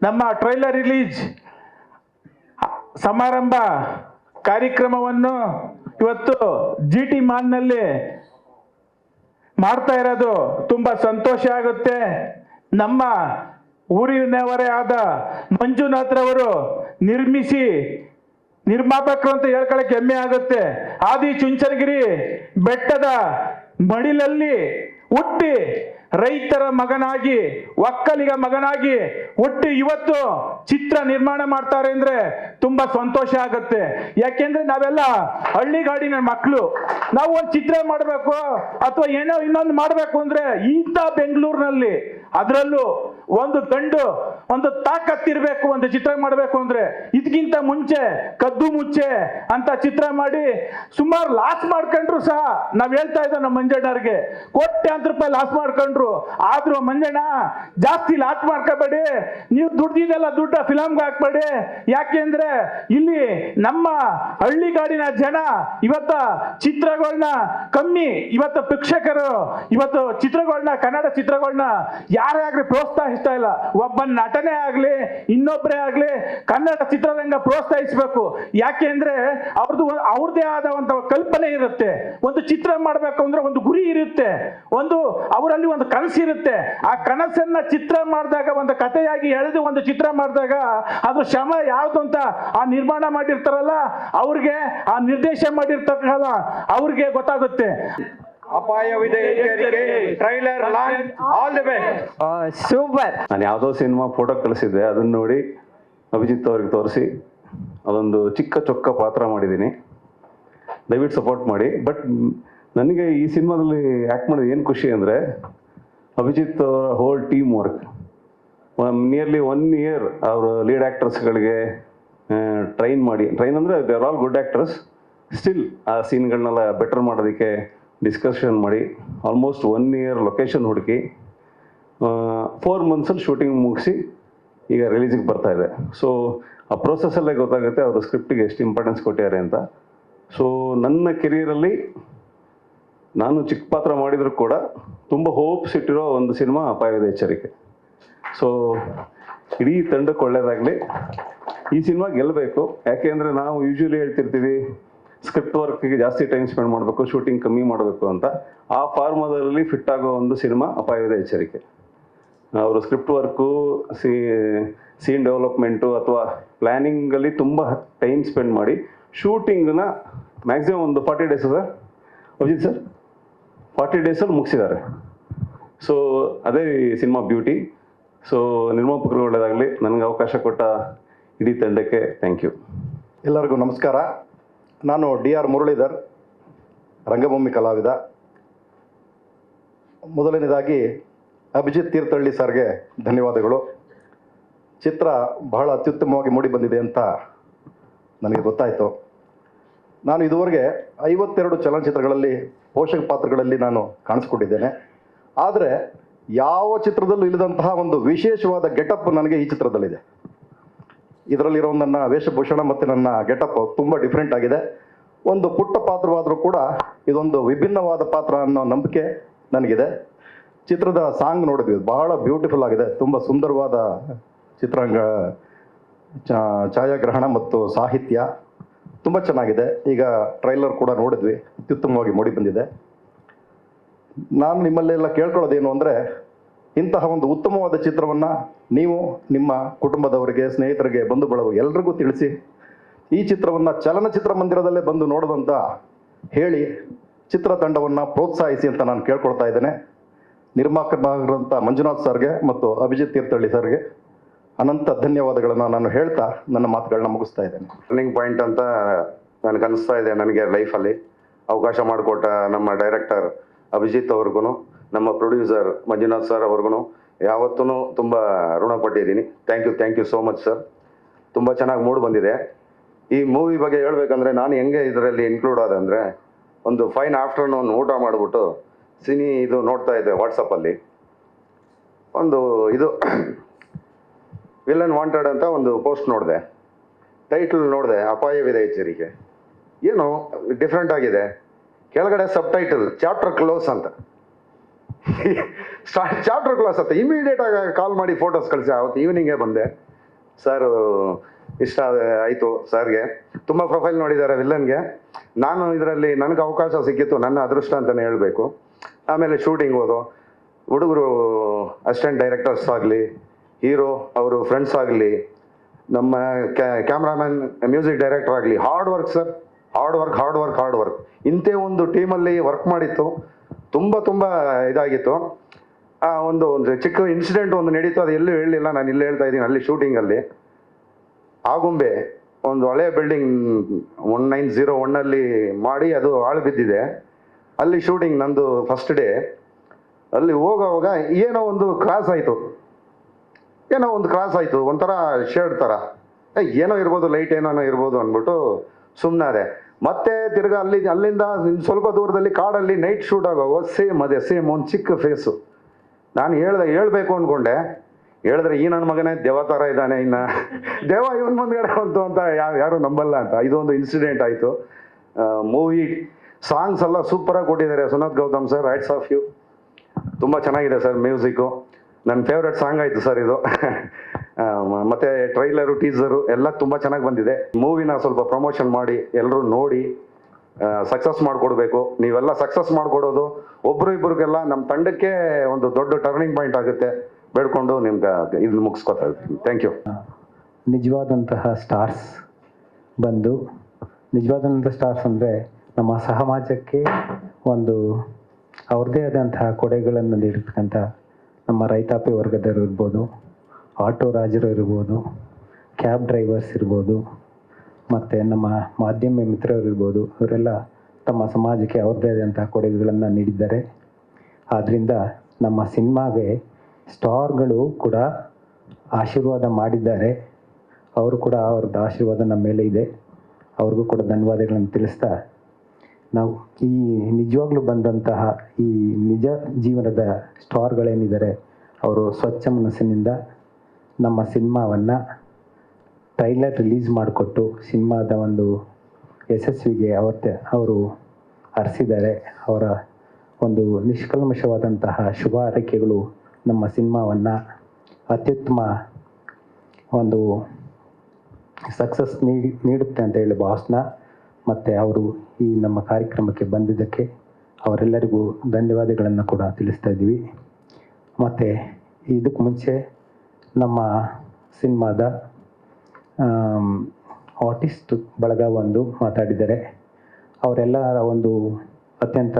ನಮ್ಮ trailer release ಸಮಾರಂಭ ಕಾರ್ಯಕ್ರಮವನ್ನು ಇವತ್ತು GT ಮಾಲ್ನಲ್ಲಿ ಮಾಡ್ತಾ ಇರೋದು ತುಂಬಾ ಸಂತೋಷ ಆಗುತ್ತೆ. ನಮ್ಮ ಊರಿನವರೇ ಆದ ಮಂಜುನಾಥ್ರವರು ನಿರ್ಮಾಪಕರು ಅಂತ ಹೇಳ್ಕೊಳಕ್ಕೆ ಹೆಮ್ಮೆ ಆಗುತ್ತೆ. ಆದಿ ಚುಂಚನಗಿರಿ ಬೆಟ್ಟದ ಮಡಿಲಲ್ಲಿ ಹುಟ್ಟಿ ರೈತರ ಮಗನಾಗಿ ಒಕ್ಕಲಿಗ ಮಗನಾಗಿ ಹುಟ್ಟಿ ಇವತ್ತು ಚಿತ್ರ ನಿರ್ಮಾಣ ಮಾಡ್ತಾರೆ ಅಂದ್ರೆ ತುಂಬಾ ಸಂತೋಷ ಆಗುತ್ತೆ. ಯಾಕೆಂದ್ರೆ ನಾವೆಲ್ಲ ಹಳ್ಳಿಗಾಡಿನ ಮಕ್ಕಳು. ನಾವು ಒಂದು ಚಿತ್ರ ಮಾಡಬೇಕು ಅಥವಾ ಏನೋ ಇನ್ನೊಂದು ಮಾಡಬೇಕು ಅಂದ್ರೆ ಇಂಥ ಬೆಂಗಳೂರಿನಲ್ಲಿ ಅದರಲ್ಲೂ ಒಂದು ಗಂಡು ಒಂದು ತಾಕತ್ತಿರ್ಬೇಕು ಒಂದು ಚಿತ್ರ ಮಾಡಬೇಕು ಅಂದ್ರೆ ಇದಕ್ಕಿಂತ ಮುಂಚೆ ಕದ್ದು ಮುಚ್ಚೆ ಅಂತ ಚಿತ್ರ ಮಾಡಿ ಸುಮಾರು ಲಾಸ್ ಮಾಡ್ಕೊಂಡ್ರು ಸಹ ನಾವ್ ಹೇಳ್ತಾ ಇದ್ದೋ ನಮ್ಮ ಮಂಜಣ್ಣವ್ರಿಗೆ ಕೋಟ್ಯಾಂತರ ರೂಪಾಯಿ ಲಾಸ್ ಮಾಡ್ಕೊಂಡ್ರು. ಆದ್ರೂ ಮಂಜಣ್ಣ ಜಾಸ್ತಿ ಲಾಸ್ ಮಾಡ್ಕೋಬೇಡಿ, ನೀವು ದುಡ್ದಿದೆಲ್ಲ ದುಡ್ಡ ಫಿಲಮ್ಗೆ ಹಾಕ್ಬೇಡಿ. ಯಾಕೆಂದ್ರೆ ಇಲ್ಲಿ ನಮ್ಮ ಹಳ್ಳಿಗಾಡಿನ ಜನ ಇವತ್ತ ಚಿತ್ರಗಳನ್ನ ಕಮ್ಮಿ ಇವತ್ತು ಪ್ರೇಕ್ಷಕರು ಇವತ್ತು ಚಿತ್ರಗಳನ್ನ ಕನ್ನಡ ಚಿತ್ರಗಳನ್ನ ಯಾರೇ ಆಗ್ಲಿ ಪ್ರೋತ್ಸಾಹಿಸ್ತಾ ಇಲ್ಲ. ಒಬ್ಬ ನಟನೆ ಆಗ್ಲಿ ಇನ್ನೊಬ್ಬರೇ ಆಗ್ಲಿ ಕನ್ನಡ ಚಿತ್ರರಂಗ ಪ್ರೋತ್ಸಾಹಿಸಬೇಕು. ಯಾಕೆಂದ್ರೆ ಅವ್ರದ್ದೇ ಆದ ಒಂದು ಕಲ್ಪನೆ ಇರುತ್ತೆ. ಒಂದು ಚಿತ್ರ ಮಾಡಬೇಕು ಅಂದ್ರೆ ಒಂದು ಗುರಿ ಇರುತ್ತೆ, ಅವರಲ್ಲಿ ಒಂದು ಕನಸಿರುತ್ತೆ. ಆ ಕನಸನ್ನ ಚಿತ್ರ ಮಾಡಿದಾಗ ಒಂದು ಕಥೆಯಾಗಿ ಎಳೆದು ಒಂದು ಚಿತ್ರ ಮಾಡಿದಾಗ ಅದ್ರ ಶ್ರಮ ಯಾವ್ದು ಅಂತ ಆ ನಿರ್ಮಾಣ ಮಾಡಿರ್ತಾರಲ್ಲ ಅವ್ರಿಗೆ, ಆ ನಿರ್ದೇಶ ಮಾಡಿರ್ತಾರಲ್ಲ ಅವ್ರಿಗೆ ಗೊತ್ತಾಗುತ್ತೆ. ಅಪಾಯವಿದೆ trailer launch all the best. Super. ನಾನು ಯಾವುದೋ ಸಿನಿಮಾ ಫೋಟೋ ಕಳಿಸಿದ್ದೆ, ಅದನ್ನ ನೋಡಿ ಅಭಿಜಿತ್ ಅವ್ರಿಗೆ ತೋರಿಸಿ ಅದೊಂದು ಚಿಕ್ಕ ಚೊಕ್ಕ ಪಾತ್ರ ಮಾಡಿದ್ದೀನಿ. ದಯವಿಟ್ಟು ಸಪೋರ್ಟ್ ಮಾಡಿ. ಬಟ್ ನನಗೆ ಈ ಸಿನಿಮಾದಲ್ಲಿ ಆ್ಯಕ್ಟ್ ಮಾಡೋದು ಏನು ಖುಷಿ ಅಂದರೆ ಅಭಿಜಿತ್ ಅವರ whole team work nearly 1 year ಅವರು ಲೀಡ್ ಆ್ಯಕ್ಟರ್ಸ್ಗಳಿಗೆ ಟ್ರೈನ್ ಅಂದರೆ they are all good actors. Still ಆ ಸೀನ್ಗಳನ್ನೆಲ್ಲ ಬೆಟರ್ ಮಾಡೋದಕ್ಕೆ ಡಿಸ್ಕಷನ್ ಮಾಡಿ ಆಲ್ಮೋಸ್ಟ್ 1 year ಲೊಕೇಶನ್ ಹುಡುಕಿ 4 months ಶೂಟಿಂಗ್ ಮುಗಿಸಿ ಈಗ ರಿಲೀಸಿಗೆ ಬರ್ತಾ ಇದೆ. ಸೊ ಆ ಪ್ರೋಸೆಸ್ಸಲ್ಲೇ ಗೊತ್ತಾಗುತ್ತೆ ಅವರು ಸ್ಕ್ರಿಪ್ಟಿಗೆ ಎಷ್ಟು ಇಂಪಾರ್ಟೆನ್ಸ್ ಕೊಟ್ಟಿದ್ದಾರೆ ಅಂತ. ಸೊ ನನ್ನ ಕೆರಿಯರಲ್ಲಿ ನಾನು ಚಿಕ್ಕ ಪಾತ್ರ ಮಾಡಿದರೂ ಕೂಡ ತುಂಬ ಹೋಪ್ಸ್ ಇಟ್ಟಿರೋ ಒಂದು ಸಿನಿಮಾ ಅಪಾಯದ ಎಚ್ಚರಿಕೆ. ಸೊ ಇಡೀ ತಂಡಕ್ಕೆ ಒಳ್ಳೆಯದಾಗಲಿ. ಈ ಸಿನಿಮಾ ಗೆಲ್ಲಬೇಕು. ಯಾಕೆಂದರೆ ನಾವು ಯೂಶ್ವಲಿ ಹೇಳ್ತಿರ್ತೀವಿ ಸ್ಕ್ರಿಪ್ಟ್ ವರ್ಕ್ಗೆ ಜಾಸ್ತಿ ಟೈಮ್ ಸ್ಪೆಂಡ್ ಮಾಡಬೇಕು, ಶೂಟಿಂಗ್ ಕಮ್ಮಿ ಮಾಡಬೇಕು ಅಂತ. ಆ ಫಾರ್ಮದಲ್ಲಿ ಫಿಟ್ ಆಗೋ ಒಂದು ಸಿನಿಮಾ ಅಪಾಯದ ಎಚ್ಚರಿಕೆ. ಅವರು ಸ್ಕ್ರಿಪ್ಟ್ ವರ್ಕು, ಸೀನ್ ಡೆವಲಪ್ಮೆಂಟು ಅಥವಾ ಪ್ಲ್ಯಾನಿಂಗಲ್ಲಿ ತುಂಬ ಟೈಮ್ ಸ್ಪೆಂಡ್ ಮಾಡಿ ಶೂಟಿಂಗ್ನ ಮ್ಯಾಕ್ಸಿಮಮ್ ಒಂದು 40 days sir Abhijit sir 40 days ಮುಗಿಸಿದ್ದಾರೆ. ಸೊ ಅದೇ ಸಿನಿಮಾ ಬ್ಯೂಟಿ. ಸೊ ನಿರ್ಮಾಪಕರು ಒಳ್ಳೆಯದಾಗಲಿ. ನನಗೆ ಅವಕಾಶ ಕೊಟ್ಟ ಇಡೀ ತಂಡಕ್ಕೆ ಥ್ಯಾಂಕ್ ಯು. ಎಲ್ಲರಿಗೂ ನಮಸ್ಕಾರ. ನಾನು DR ಮುರಳೀಧರ್, ರಂಗಭೂಮಿ ಕಲಾವಿದ. ಮೊದಲನೇದಾಗಿ ಅಭಿಜಿತ್ ತೀರ್ಥಹಳ್ಳಿ ಸರ್ಗೆ ಧನ್ಯವಾದಗಳು. ಚಿತ್ರ ಬಹಳ ಅತ್ಯುತ್ತಮವಾಗಿ ಮೂಡಿ ಬಂದಿದೆ ಅಂತ ನನಗೆ ಗೊತ್ತಾಯಿತು. ನಾನು ಇದುವರೆಗೆ 52 ಚಲನಚಿತ್ರಗಳಲ್ಲಿ ಪೋಷಕ ಪಾತ್ರಗಳಲ್ಲಿ ನಾನು ಕಾಣಿಸ್ಕೊಂಡಿದ್ದೇನೆ. ಆದರೆ ಯಾವ ಚಿತ್ರದಲ್ಲೂ ಇಲ್ಲದಂತಹ ಒಂದು ವಿಶೇಷವಾದ ಗೆಟಪ್ ನನಗೆ ಈ ಚಿತ್ರದಲ್ಲಿದೆ. ಇದರಲ್ಲಿರೋ ನನ್ನ ವೇಷಭೂಷಣ ಮತ್ತು ನನ್ನ ಗೆಟಪ್ ತುಂಬ ಡಿಫ್ರೆಂಟ್ ಆಗಿದೆ. ಒಂದು ಪುಟ್ಟ ಪಾತ್ರವಾದರೂ ಕೂಡ ಇದೊಂದು ವಿಭಿನ್ನವಾದ ಪಾತ್ರ ಅನ್ನೋ ನಂಬಿಕೆ ನನಗಿದೆ. ಚಿತ್ರದ ಸಾಂಗ್ ನೋಡಿದ್ವಿ, ಬಹಳ ಬ್ಯೂಟಿಫುಲ್ ಆಗಿದೆ. ತುಂಬ ಸುಂದರವಾದ ಚಿತ್ರಾಂಗ ಛಾಯಾಗ್ರಹಣ ಮತ್ತು ಸಾಹಿತ್ಯ ತುಂಬ ಚೆನ್ನಾಗಿದೆ. ಈಗ ಟ್ರೈಲರ್ ಕೂಡ ನೋಡಿದ್ವಿ, ಅತ್ಯುತ್ತಮವಾಗಿ ಮೂಡಿ ಬಂದಿದೆ. ನಾನು ನಿಮ್ಮಲ್ಲೆಲ್ಲ ಕೇಳ್ಕೊಳ್ಳೋದೇನು ಅಂದರೆ, ಇಂತಹ ಒಂದು ಉತ್ತಮವಾದ ಚಿತ್ರವನ್ನು ನೀವು ನಿಮ್ಮ ಕುಟುಂಬದವರಿಗೆ, ಸ್ನೇಹಿತರಿಗೆ, ಬಂಧು ಬಳಗ ಎಲ್ರಿಗೂ ತಿಳಿಸಿ ಈ ಚಿತ್ರವನ್ನು ಚಲನಚಿತ್ರ ಮಂದಿರದಲ್ಲೇ ಬಂದು ನೋಡೋದಂತ ಹೇಳಿ ಚಿತ್ರತಂಡವನ್ನು ಪ್ರೋತ್ಸಾಹಿಸಿ ಅಂತ ನಾನು ಕೇಳ್ಕೊಳ್ತಾ ಇದ್ದೇನೆ. ನಿರ್ಮಾಪಕರಾದಂಥ ಮಂಜುನಾಥ್ ಸರ್ಗೆ ಮತ್ತು ಅಭಿಜಿತ್ ತೀರ್ಥಹಳ್ಳಿ ಸರ್ಗೆ ಅನಂತ ಧನ್ಯವಾದಗಳನ್ನು ನಾನು ಹೇಳ್ತಾ ನನ್ನ ಮಾತುಗಳನ್ನ ಮುಗಿಸ್ತಾ ಇದ್ದೇನೆ. ಟರ್ನಿಂಗ್ ಪಾಯಿಂಟ್ ಅಂತ ನನಗೆ ಅನಿಸ್ತಾ ಇದೆ. ನನಗೆ ಲೈಫಲ್ಲಿ ಅವಕಾಶ ಮಾಡಿಕೊಟ್ಟ ನಮ್ಮ ಡೈರೆಕ್ಟರ್ ಅಭಿಜಿತ್ ಅವ್ರಿಗೂ, ನಮ್ಮ ಪ್ರೊಡ್ಯೂಸರ್ ಮಂಜುನಾಥ್ ಸರ್ ಅವ್ರಿಗೂ ಯಾವತ್ತೂ ತುಂಬ ಋಣಪಟ್ಟಿದ್ದೀನಿ. Thank you so much sir. ತುಂಬ ಚೆನ್ನಾಗಿ ಮೂಡ್ ಬಂದಿದೆ. ಈ ಮೂವಿ ಬಗ್ಗೆ ಹೇಳ್ಬೇಕಂದ್ರೆ ನಾನು ಹೆಂಗೆ ಇದರಲ್ಲಿ ಇನ್ಕ್ಲೂಡ್ ಆದ ಅಂದರೆ, ಒಂದು ಫೈನ್ ಆಫ್ಟರ್ನೂನ್ ಊಟ ಮಾಡಿಬಿಟ್ಟು ಇದು ನೋಡ್ತಾ ಇದ್ದೆ ವಾಟ್ಸಪ್ಪಲ್ಲಿ. ಒಂದು ಇದು ವಿಲನ್ ವಾಂಟೆಡ್ ಅಂತ ಒಂದು ಪೋಸ್ಟ್ ನೋಡಿದೆ. ಟೈಟಲ್ ನೋಡಿದೆ, ಅಪಾಯವಿದೆ ಎಚ್ಚರಿಕೆ. ಏನು ಡಿಫ್ರೆಂಟ್ ಆಗಿದೆ. ಕೆಳಗಡೆ ಸಬ್ ಟೈಟಲ್ ಚಾಪ್ಟರ್ ಕ್ಲೋಸ್ ಅಂತ. ಚಾಪ್ಟರ್ ಕ್ಲೋಸ್ ಅಂತ ಇಮಿಡಿಯೇಟ್ ಆಗಿ ಕಾಲ್ ಮಾಡಿ ಫೋಟೋಸ್ ಕಳಿಸಿ. ಅವತ್ತು ಈವ್ನಿಂಗೇ ಬಂದೆ. ಸರ್ ಇಷ್ಟ ಆಯಿತು ಸರ್ಗೆ. ತುಂಬ ಪ್ರೊಫೈಲ್ ನೋಡಿದ್ದಾರೆ ವಿಲ್ಲನ್ಗೆ. ನಾನು ಇದರಲ್ಲಿ ನನಗೆ ಅವಕಾಶ ಸಿಕ್ಕಿತ್ತು, ನನ್ನ ಅದೃಷ್ಟ ಅಂತಲೇ ಹೇಳಬೇಕು. ಆಮೇಲೆ ಶೂಟಿಂಗ್ ಹೋದು ಹುಡುಗರು ಅಸಿಸ್ಟೆಂಟ್ ಡೈರೆಕ್ಟರ್ಸ್ ಆಗಲಿ, ಹೀರೋ ಅವರು ಫ್ರೆಂಡ್ಸ್ ಆಗಲಿ, ನಮ್ಮ ಕ್ಯಾಮ್ರಾಮನ್, ಮ್ಯೂಸಿಕ್ ಡೈರೆಕ್ಟರ್ ಆಗಲಿ, hard work sir, hard work. ಇಂಥ ಒಂದು ಟೀಮಲ್ಲಿ ವರ್ಕ್ ಮಾಡಿತ್ತು, ತುಂಬ ಇದಾಗಿತ್ತು. ಒಂದು ಚಿಕ್ಕ ಇನ್ಸಿಡೆಂಟ್ ಒಂದು ನಡೀತು, ಅದು ಎಲ್ಲೂ ಹೇಳಲಿಲ್ಲ, ನಾನು ಇಲ್ಲಿ ಹೇಳ್ತಾ ಇದ್ದೀನಿ. ಅಲ್ಲಿ ಶೂಟಿಂಗಲ್ಲಿ ಆಗುಂಬೆ ಒಂದು ಹಳೆ ಬಿಲ್ಡಿಂಗ್ 1901 ಮಾಡಿ ಅದು ಹಾಳು ಬಿದ್ದಿದೆ. ಅಲ್ಲಿ ಶೂಟಿಂಗ್ ನಂದು ಫಸ್ಟ್ ಡೇ. ಅಲ್ಲಿ ಹೋಗೋವಾಗ ಏನೋ ಒಂದು ಕ್ರಾಸ್ ಆಯಿತು, ಒಂಥರ ಶೇಡ್ ಥರ, ಏನೋ ಇರ್ಬೋದು, ಲೈಟ್ ಏನೋ ಇರ್ಬೋದು ಅಂದ್ಬಿಟ್ಟು ಸುಮ್ಮನಾದೆ. ಮತ್ತೆ ತಿರ್ಗಾ ಅಲ್ಲಿಂದ ಸ್ವಲ್ಪ ದೂರದಲ್ಲಿ ಕಾಡಲ್ಲಿ ನೈಟ್ ಶೂಟ್ ಆಗೋವಾಗ ಸೇಮ್ ಒಂದು ಚಿಕ್ಕ ಫೇಸು. ನಾನು ಹೇಳ್ಬೇಕು ಅಂದ್ಕೊಂಡೆ, ಹೇಳಿದ್ರೆ ಈ ನನ್ನ ಮಗನೇ ದೆವ ಥರ ಇದ್ದಾನೆ, ಇನ್ನು ದೆವ ಇವನ್ ಮುಂದ್ಗಡೆ ಬಂತು ಅಂತ ಯಾರು ನಂಬಲ್ಲ ಅಂತ. ಇದೊಂದು ಇನ್ಸಿಡೆಂಟ್ ಆಯಿತು. ಮೂವಿ ಸಾಂಗ್ಸ್ ಎಲ್ಲ ಸೂಪರಾಗಿ ಕೊಟ್ಟಿದ್ದಾರೆ Sunad Gautam sir, hats off you. ತುಂಬ ಚೆನ್ನಾಗಿದೆ ಸರ್ ಮ್ಯೂಸಿಕ್ಕು. ನನ್ನ ಫೇವ್ರೆಟ್ ಸಾಂಗ್ ಆಯಿತು ಸರ್ ಇದು. ಮತ್ತು ಟ್ರೈಲರು, ಟೀಸರು ಎಲ್ಲ ತುಂಬ ಚೆನ್ನಾಗಿ ಬಂದಿದೆ. ಮೂವಿನ ಸ್ವಲ್ಪ ಪ್ರಮೋಷನ್ ಮಾಡಿ ಎಲ್ಲರೂ ನೋಡಿ ಸಕ್ಸಸ್ ಮಾಡಿಕೊಡ್ಬೇಕು. ನೀವೆಲ್ಲ ಸಕ್ಸಸ್ ಮಾಡಿಕೊಡೋದು ಒಬ್ಬರು ಇಬ್ಬರಿಗೆಲ್ಲ ನಮ್ಮ ತಂಡಕ್ಕೆ ಒಂದು ದೊಡ್ಡ ಟರ್ನಿಂಗ್ ಪಾಯಿಂಟ್ ಆಗುತ್ತೆ. ಬೇಡ್ಕೊಂಡು ನಿಮ್ಗೆ ಇದನ್ನ ಮುಗಿಸ್ಕೊತಾ ಇರ್ತೀನಿ. Thank you. ನಿಜವಾದಂತಹ ಸ್ಟಾರ್ಸ್ ಬಂದು, ನಿಜವಾದಂಥ ಸ್ಟಾರ್ಸ್ ಅಂದರೆ ನಮ್ಮ ಸಮಾಜಕ್ಕೆ ಒಂದು ಅವ್ರದ್ದೇ ಆದಂತಹ ಕೊಡುಗೆಗಳನ್ನು ನೀಡಿರ್ತಕ್ಕಂಥ ನಮ್ಮ ರೈತಾಪಿ ವರ್ಗದವರು ಇರ್ಬೋದು, ಆಟೋ ರಾಜರು ಇರ್ಬೋದು, ಕ್ಯಾಬ್ ಡ್ರೈವರ್ಸ್ ಇರ್ಬೋದು, ಮತ್ತು ನಮ್ಮ ಮಾಧ್ಯಮ ಮಿತ್ರರು ಇರ್ಬೋದು. ಇವರೆಲ್ಲ ತಮ್ಮ ಸಮಾಜಕ್ಕೆ ಅವ್ರದ್ದೇ ಆದಂತಹ ಕೊಡುಗೆಗಳನ್ನು ನೀಡಿದ್ದಾರೆ. ಆದ್ದರಿಂದ ನಮ್ಮ ಸಿನಿಮಾಗೆ ಸ್ಟಾರ್ಗಳು ಕೂಡ ಆಶೀರ್ವಾದ ಮಾಡಿದ್ದಾರೆ. ಅವರು ಕೂಡ ಅವ್ರದ್ದು ಆಶೀರ್ವಾದ ನಮ್ಮ ಮೇಲೆ ಇದೆ. ಅವ್ರಿಗೂ ಕೂಡ ಧನ್ಯವಾದಗಳನ್ನು ತಿಳಿಸ್ತಾ, ನಾವು ಈ ನಿಜವಾಗ್ಲೂ ಬಂದಂತಹ ಈ ನಿಜ ಜೀವನದ ಸ್ಟಾರ್ಗಳೇನಿದ್ದಾರೆ, ಅವರು ಸ್ವಚ್ಛ ಮನಸ್ಸಿನಿಂದ ನಮ್ಮ ಸಿನಿಮಾವನ್ನು ಟ್ರೈಲರ್ ರಿಲೀಸ್ ಮಾಡಿಕೊಟ್ಟು ಸಿನಿಮಾದ ಒಂದು ಯಶಸ್ವಿಗೆ ಅವರು ಹರಿಸಿದ್ದಾರೆ. ಅವರ ಒಂದು ನಿಷ್ಕಲ್ಮಶವಾದಂತಹ ಶುಭ ಹಾರೈಕೆಗಳು ನಮ್ಮ ಸಿನಿಮಾವನ್ನು ಅತ್ಯುತ್ತಮ ಒಂದು ಸಕ್ಸಸ್ ನೀಡುತ್ತೆ ಅಂತ ಹೇಳಿ ಭಾವನ. ಮತ್ತು ಅವರು ಈ ನಮ್ಮ ಕಾರ್ಯಕ್ರಮಕ್ಕೆ ಬಂದಿದ್ದಕ್ಕೆ ಅವರೆಲ್ಲರಿಗೂ ಧನ್ಯವಾದಗಳನ್ನು ಕೂಡ ತಿಳಿಸ್ತಾ ಇದ್ದೀವಿ. ಮತ್ತು ಇದಕ್ಕೆ ಮುಂಚೆ ನಮ್ಮ ಸಿನಿಮಾದ ಆರ್ಟಿಸ್ಟ್ ಬಳಗ ಒಂದು ಮಾತಾಡಿದ್ದಾರೆ. ಅವರೆಲ್ಲರ ಒಂದು ಅತ್ಯಂತ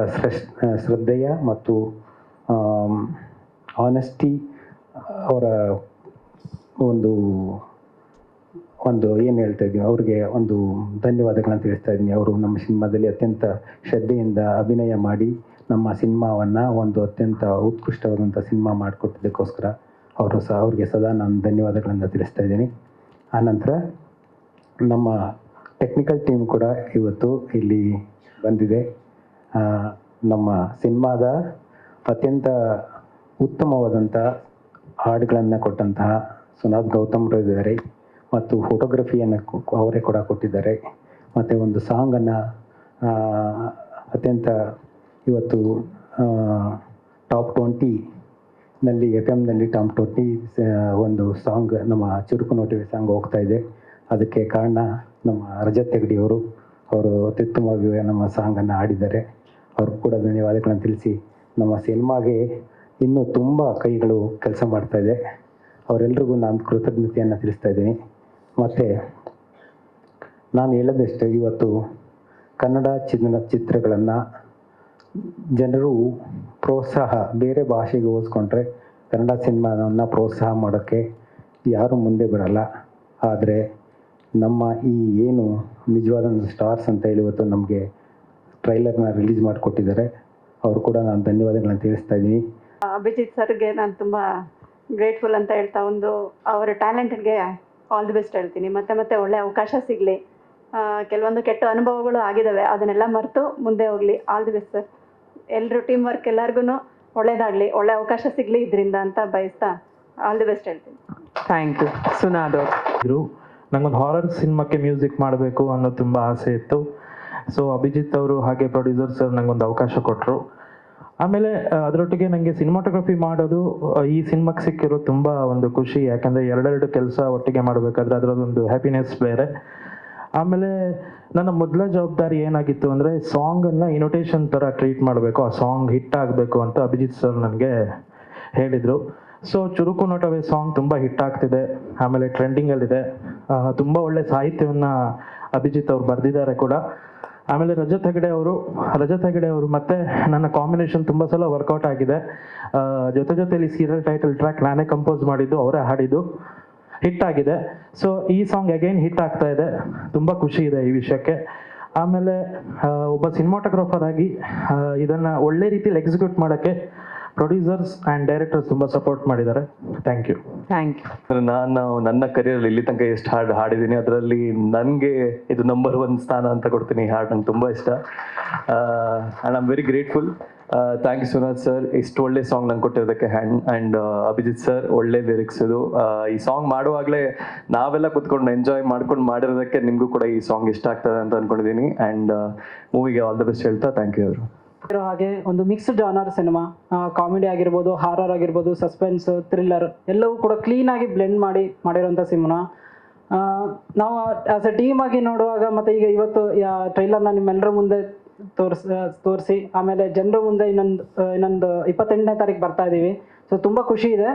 ಶ್ರದ್ಧೆಯ ಮತ್ತು ಆನೆಸ್ಟಿ, ಅವರ ಒಂದು ಏನು ಹೇಳ್ತಾ ಇದ್ದೀವಿ, ಅವ್ರಿಗೆ ಒಂದು ಧನ್ಯವಾದಗಳನ್ನು ತಿಳಿಸ್ತಾ ಇದ್ದೀನಿ. ಅವರು ನಮ್ಮ ಸಿನಿಮಾದಲ್ಲಿ ಅತ್ಯಂತ ಶ್ರದ್ಧೆಯಿಂದ ಅಭಿನಯ ಮಾಡಿ ನಮ್ಮ ಸಿನಿಮಾವನ್ನು ಒಂದು ಅತ್ಯಂತ ಉತ್ಕೃಷ್ಟವಾದಂಥ ಸಿನಿಮಾ ಮಾಡಿಕೊಟ್ಟಿದ್ದಕ್ಕೋಸ್ಕರ ಅವ್ರಿಗೆ ಸದಾ ನಾನು ಧನ್ಯವಾದಗಳನ್ನು ತಿಳಿಸ್ತಾ ಇದ್ದೀನಿ. ಆನಂತರ ನಮ್ಮ ಟೆಕ್ನಿಕಲ್ ಟೀಮ್ ಕೂಡ ಇವತ್ತು ಇಲ್ಲಿ ಬಂದಿದೆ. ನಮ್ಮ ಸಿನಿಮಾದ ಅತ್ಯಂತ ಉತ್ತಮವಾದಂಥ ಹಾಡುಗಳನ್ನು ಕೊಟ್ಟಂತಹ ಸುನಾದ್ ಗೌತಮ್ರು ಇದ್ದಾರೆ, ಮತ್ತು ಫೋಟೋಗ್ರಫಿಯನ್ನು ಅವರೇ ಕೂಡ ಕೊಟ್ಟಿದ್ದಾರೆ. ಮತ್ತು ಒಂದು ಸಾಂಗನ್ನು ಅತ್ಯಂತ ಇವತ್ತು ಟಾಪ್ 20ನಲ್ಲಿ FM ಟಾಪ್ 20 ಒಂದು ಸಾಂಗ್, ನಮ್ಮ ಚುರುಕು ನೋಟಿವೆ ಸಾಂಗ್ ಹೋಗ್ತಾ ಇದೆ. ಅದಕ್ಕೆ ಕಾರಣ ನಮ್ಮ ರಜತ್ ಹೆಗ್ಡಿಯವರು. ಅವರು ಅತ್ಯುತ್ತಮವಾಗಿ ನಮ್ಮ ಸಾಂಗನ್ನು ಹಾಡಿದ್ದಾರೆ. ಅವ್ರಿಗೂ ಕೂಡ ಧನ್ಯವಾದಗಳನ್ನು ತಿಳಿಸಿ, ನಮ್ಮ ಸಿನಿಮಾಗೆ ಇನ್ನೂ ತುಂಬ ಕೈಗಳು ಕೆಲಸ ಮಾಡ್ತಾಯಿದೆ. ಅವರೆಲ್ರಿಗೂ ನಾನು ಕೃತಜ್ಞತೆಯನ್ನು ತಿಳಿಸ್ತಾ ಇದ್ದೀನಿ. ಮತ್ತು ನಾನು ಹೇಳೋದಷ್ಟೇ, ಇವತ್ತು ಕನ್ನಡ ಚಿತ್ರಗಳನ್ನು ಜನರು ಪ್ರೋತ್ಸಾಹ, ಬೇರೆ ಭಾಷೆಗೆ ಹೋಲಿಸ್ಕೊಂಡ್ರೆ ಕನ್ನಡ ಸಿನಿಮಾವನ್ನು ಪ್ರೋತ್ಸಾಹ ಮಾಡೋಕ್ಕೆ ಯಾರೂ ಮುಂದೆ ಬರಲ್ಲ. ಆದರೆ ನಮ್ಮ ಈ ಏನು ನಿಜವಾದ ಸ್ಟಾರ್ಸ್ ಅಂತ ಹೇಳಿ ಇವತ್ತು ನಮಗೆ ಟ್ರೈಲರ್ನ ರಿಲೀಸ್ ಮಾಡಿಕೊಟ್ಟಿದ್ದಾರೆ. ಅವರು ಕೂಡ ನಾನು ಧನ್ಯವಾದಗಳನ್ನು ತಿಳಿಸ್ತಾ ಇದ್ದೀನಿ. ಅಭಿಜಿತ್ ಸರ್ಗೆ ನಾನು ತುಂಬ ಗ್ರೇಟ್ಫುಲ್ ಅಂತ ಹೇಳ್ತಾ, ಅವರ ಟ್ಯಾಲೆಂಟ್ಗೆ ಆಲ್ ದಿ ಬೆಸ್ಟ್ ಹೇಳ್ತೀನಿ. ಮತ್ತೆ ಒಳ್ಳೆ ಅವಕಾಶ ಸಿಗಲಿ. ಕೆಲವೊಂದು ಕೆಟ್ಟ ಅನುಭವಗಳು ಆಗಿದ್ದಾವೆ, ಅದನ್ನೆಲ್ಲ ಮರೆತು ಮುಂದೆ ಹೋಗಲಿ. All the best sir. ಎಲ್ಲರೂ ಟೀಮ್ ವರ್ಕ್ ಎಲ್ಲರಿಗೂ ಒಳ್ಳೇದಾಗಲಿ, ಒಳ್ಳೆ ಅವಕಾಶ ಸಿಗಲಿ ಇದರಿಂದ ಅಂತ ಬಯಸ್ತಾ ಆಲ್ ದಿ ಬೆಸ್ಟ್ ಹೇಳ್ತೀನಿ. Thank you. ಸುನಾದ್ ಅವರು ನಂಗೊಂದು ಹಾರರ್ ಸಿನಿಮಾಕ್ಕೆ ಮ್ಯೂಸಿಕ್ ಮಾಡಬೇಕು ಅನ್ನೋ ತುಂಬ ಆಸೆ ಇತ್ತು. ಸೊ ಅಭಿಜಿತ್ ಅವರು ಹಾಗೆ ಪ್ರೊಡ್ಯೂಸರ್ ಸರ್ ನಂಗೊಂದು ಅವಕಾಶ ಕೊಟ್ಟರು. ಆಮೇಲೆ ಅದರೊಟ್ಟಿಗೆ ನನಗೆ ಸಿನಿಮಾಟೋಗ್ರಫಿ ಮಾಡೋದು ಈ ಸಿನಿಮಾಕ್ಕೆ ಸಿಕ್ಕಿರೋ ತುಂಬ ಒಂದು ಖುಷಿ. ಯಾಕಂದರೆ ಎರಡೆರಡು ಕೆಲಸ ಒಟ್ಟಿಗೆ ಮಾಡಬೇಕಾದ್ರೆ ಅದರದೊಂದು ಹ್ಯಾಪಿನೆಸ್ ಬೇರೆ. ಆಮೇಲೆ ನನ್ನ ಮೊದಲ ಜವಾಬ್ದಾರಿ ಏನಾಗಿತ್ತು ಅಂದರೆ ಸಾಂಗನ್ನು ಇನ್ವಿಟೇಷನ್ ಥರ ಟ್ರೀಟ್ ಮಾಡಬೇಕು, ಆ ಸಾಂಗ್ ಹಿಟ್ ಆಗಬೇಕು ಅಂತ ಅಭಿಜಿತ್ ಸರ್ ನನಗೆ ಹೇಳಿದರು. ಸೊ ಚುರುಕು ನೋಟವೇ ಸಾಂಗ್ ತುಂಬ ಹಿಟ್ ಆಗ್ತಿದೆ, ಆಮೇಲೆ ಟ್ರೆಂಡಿಂಗಲ್ಲಿದೆ. ತುಂಬ ಒಳ್ಳೆ ಸಾಹಿತ್ಯವನ್ನು ಅಭಿಜಿತ್ ಅವ್ರು ಬರೆದಿದ್ದಾರೆ ಕೂಡ. ಆಮೇಲೆ ರಜತ್ ಹೆಗಡೆ ಅವರು ಮತ್ತೆ ನನ್ನ ಕಾಂಬಿನೇಷನ್ ತುಂಬ ಸಲ ವರ್ಕೌಟ್ ಆಗಿದೆ. ಜೊತೆಯಲ್ಲಿ ಸೀರಿಯಲ್ ಟೈಟಲ್ ಟ್ರ್ಯಾಕ್ ನಾನೇ ಕಂಪೋಸ್ ಮಾಡಿದ್ದು, ಅವರೇ ಹಾಡಿದ್ದು, ಹಿಟ್ ಆಗಿದೆ. ಸೊ ಈ ಸಾಂಗ್ ಅಗೈನ್ ಹಿಟ್ ಆಗ್ತಾ ಇದೆ, ತುಂಬ ಖುಷಿ ಇದೆ ಈ ವಿಷಯಕ್ಕೆ. ಆಮೇಲೆ ಒಬ್ಬ ಸಿನಿಮಾಟೋಗ್ರಾಫರ್ ಆಗಿ ಇದನ್ನು ಒಳ್ಳೆ ರೀತಿಯಲ್ಲಿ ಎಕ್ಸಿಕ್ಯೂಟ್ ಮಾಡೋಕ್ಕೆ ಪ್ರೊಡ್ಯೂಸರ್ಸ್ ಆ್ಯಂಡ್ ಡೈರೆಕ್ಟರ್ಸ್ ತುಂಬ ಸಪೋರ್ಟ್ ಮಾಡಿದ್ದಾರೆ. Thank you. ನಾನು ನನ್ನ ಕರಿಯರಲ್ಲಿ ಇಲ್ಲಿ ತನಕ ಎಷ್ಟು ಹಾಡು ಹಾಡಿದ್ದೀನಿ ಅದರಲ್ಲಿ ನನಗೆ ಇದು ನಂಬರ್ 1 ಸ್ಥಾನ ಅಂತ ಕೊಡ್ತೀನಿ. ಈ ಹಾಡು ನಂಗೆ ತುಂಬ ಇಷ್ಟ. And I am very grateful. Thank you Sunath sir, ಇಷ್ಟು ಒಳ್ಳೆ ಸಾಂಗ್ ನಂಗೆ ಕೊಟ್ಟಿರೋದಕ್ಕೆ. ಆ್ಯಂಡ್ ಅಭಿಜಿತ್ ಸರ್ ಒಳ್ಳೆ ಲಿರಿಕ್ಸ್ ಇದು. ಈ ಸಾಂಗ್ ಮಾಡುವಾಗಲೇ ನಾವೆಲ್ಲ ಕುತ್ಕೊಂಡು ಎಂಜಾಯ್ ಮಾಡ್ಕೊಂಡು ಮಾಡಿರೋದಕ್ಕೆ ನಿಮಗೂ ಕೂಡ ಈ ಸಾಂಗ್ ಇಷ್ಟ ಆಗ್ತದೆ ಅಂತ ಅಂದ್ಕೊಂಡಿದ್ದೀನಿ. ಆ್ಯಂಡ್ ಮೂವಿಗೆ ಆಲ್ ದ ಬೆಸ್ಟ್ ಹೇಳ್ತಾ ಥ್ಯಾಂಕ್ ಯು ಅವರು. ಇರೋ ಹಾಗೆ ಒಂದು ಮಿಕ್ಸ್ಡ್ ಜಾನರ್ ಸಿನಿಮಾ, ಕಾಮಿಡಿ ಆಗಿರ್ಬೋದು, ಹಾರರ್ ಆಗಿರ್ಬೋದು, ಸಸ್ಪೆನ್ಸ್, ಥ್ರಿಲ್ಲರ್ ಎಲ್ಲವೂ ಕೂಡ ಕ್ಲೀನಾಗಿ ಬ್ಲೆಂಡ್ ಮಾಡಿರೋಂಥ ಸಿನಿಮಾ. ನಾವು ಆಸ್ ಎ ಟೀಮ್ ಆಗಿ ನೋಡುವಾಗ ಮತ್ತು ಈಗ ಇವತ್ತು ಟ್ರೈಲರ್ನ ನಿಮ್ಮೆಲ್ಲರ ಮುಂದೆ ತೋರಿಸಿ ಆಮೇಲೆ ಜನರ ಮುಂದೆ ಇನ್ನೊಂದು 28ನೇ ತಾರೀಕು ಬರ್ತಾ ಇದ್ದೀವಿ. ಸೊ ತುಂಬ ಖುಷಿ ಇದೆ.